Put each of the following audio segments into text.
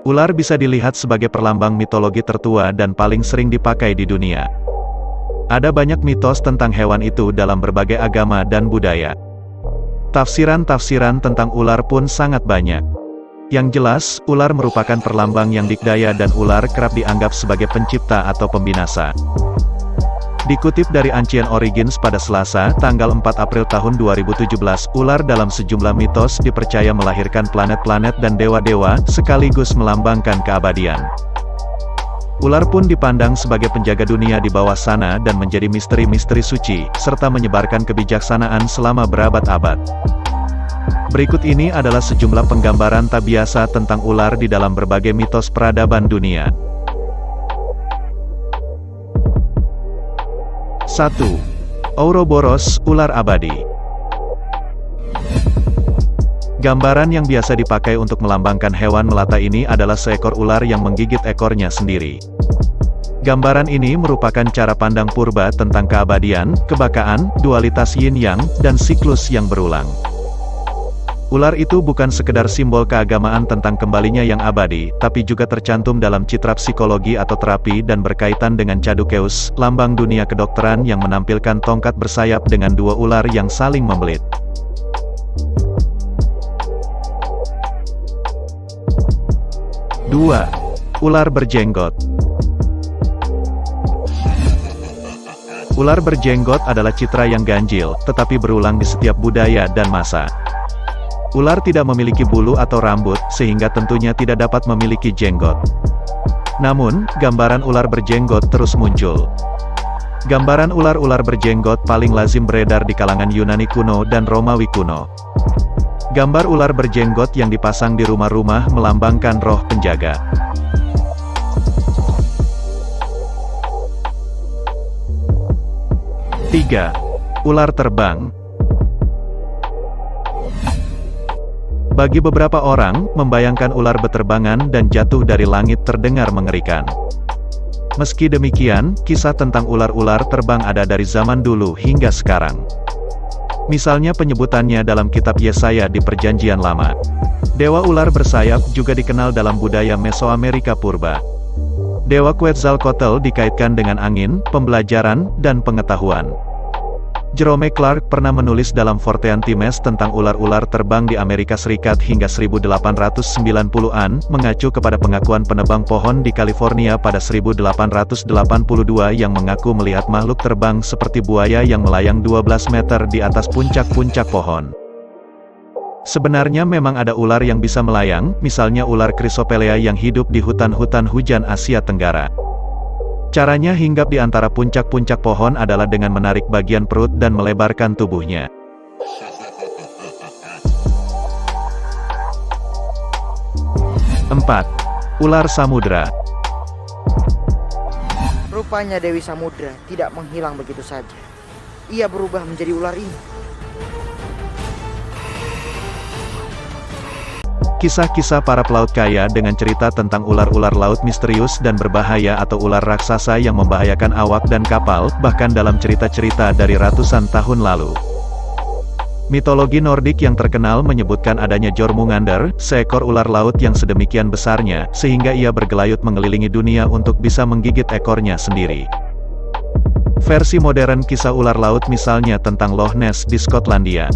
Ular bisa dilihat sebagai perlambang mitologi tertua dan paling sering dipakai di dunia. Ada banyak mitos tentang hewan itu dalam berbagai agama dan budaya. Tafsiran-tafsiran tentang ular pun sangat banyak. Yang jelas, ular merupakan perlambang yang dikdaya dan ular kerap dianggap sebagai pencipta atau pembinasa. Dikutip dari Ancient Origins pada Selasa, tanggal 4 April tahun 2017, ular dalam sejumlah mitos dipercaya melahirkan planet-planet dan dewa-dewa, sekaligus melambangkan keabadian. Ular pun dipandang sebagai penjaga dunia di bawah sana dan menjadi misteri-misteri suci, serta menyebarkan kebijaksanaan selama berabad-abad. Berikut ini adalah sejumlah penggambaran tak biasa tentang ular di dalam berbagai mitos peradaban dunia. 1. Ouroboros, ular abadi. Gambaran yang biasa dipakai untuk melambangkan hewan melata ini adalah seekor ular yang menggigit ekornya sendiri. Gambaran ini merupakan cara pandang purba tentang keabadian, kebakaan, dualitas yin-yang, dan siklus yang berulang. Ular itu bukan sekedar simbol keagamaan tentang kembalinya yang abadi, tapi juga tercantum dalam citra psikologi atau terapi dan berkaitan dengan Caduceus, lambang dunia kedokteran yang menampilkan tongkat bersayap dengan dua ular yang saling membelit. Dua. Ular berjenggot. Ular berjenggot adalah citra yang ganjil, tetapi berulang di setiap budaya dan masa. Ular tidak memiliki bulu atau rambut, sehingga tentunya tidak dapat memiliki jenggot. Namun, gambaran ular berjenggot terus muncul. Gambaran ular-ular berjenggot paling lazim beredar di kalangan Yunani kuno dan Romawi kuno. Gambar ular berjenggot yang dipasang di rumah-rumah melambangkan roh penjaga. Tiga. Ular terbang. Bagi beberapa orang, membayangkan ular beterbangan dan jatuh dari langit terdengar mengerikan. Meski demikian, kisah tentang ular-ular terbang ada dari zaman dulu hingga sekarang. Misalnya penyebutannya dalam kitab Yesaya di Perjanjian Lama. Dewa ular bersayap juga dikenal dalam budaya Mesoamerika purba. Dewa Quetzalcoatl dikaitkan dengan angin, pembelajaran, dan pengetahuan. Jerome Clark pernah menulis dalam Fortean-Times tentang ular-ular terbang di Amerika Serikat hingga 1890-an, mengacu kepada pengakuan penebang pohon di California pada 1882 yang mengaku melihat makhluk terbang seperti buaya yang melayang 12 meter di atas puncak-puncak pohon. Sebenarnya memang ada ular yang bisa melayang, misalnya ular Chrysopelea yang hidup di hutan-hutan hujan Asia Tenggara. Caranya hinggap di antara puncak-puncak pohon adalah dengan menarik bagian perut dan melebarkan tubuhnya. 4. Ular samudra. Rupanya Dewi Samudra tidak menghilang begitu saja. Ia berubah menjadi ular ini. Kisah-kisah para pelaut kaya dengan cerita tentang ular-ular laut misterius dan berbahaya atau ular raksasa yang membahayakan awak dan kapal, bahkan dalam cerita-cerita dari ratusan tahun lalu. Mitologi Nordik yang terkenal menyebutkan adanya Jormungandr, seekor ular laut yang sedemikian besarnya, sehingga ia bergelayut mengelilingi dunia untuk bisa menggigit ekornya sendiri. Versi modern kisah ular laut misalnya tentang Loch Ness di Skotlandia.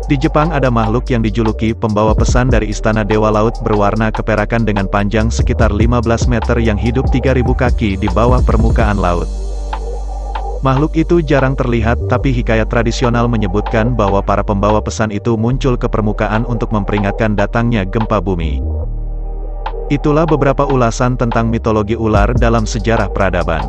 Di Jepang ada makhluk yang dijuluki pembawa pesan dari istana Dewa Laut berwarna keperakan dengan panjang sekitar 15 meter yang hidup 3000 kaki di bawah permukaan laut. Makhluk itu jarang terlihat, tapi hikayat tradisional menyebutkan bahwa para pembawa pesan itu muncul ke permukaan untuk memperingatkan datangnya gempa bumi. Itulah beberapa ulasan tentang mitologi ular dalam sejarah peradaban.